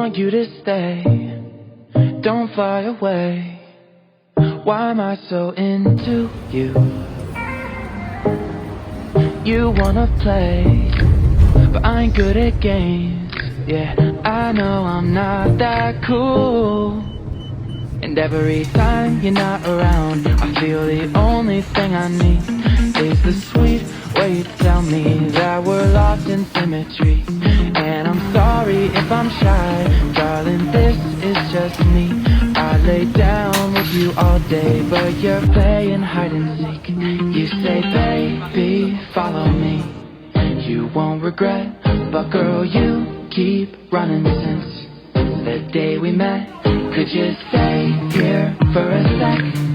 want you to stay. Don't fly away. Why am I so into you? You wanna play, but I ain't good at games. Yeah, I know I'm not that cool. And every time you're not around, I feel the only thing I need is the sweet way you tell me that we're lost in symmetry. And I'm sorry if I'm shy, darling, this is just me. I lay down with you all day, but you're playing hide and seek. You say, baby, follow me. You won't regret, but girl, you keep running since the day we met. Could you stay here for a sec?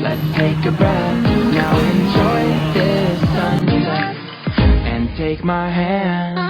Let's take a breath. Now enjoy this sunset and take my hand.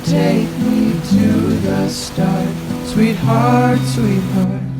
take me to the start, sweetheart, sweetheart.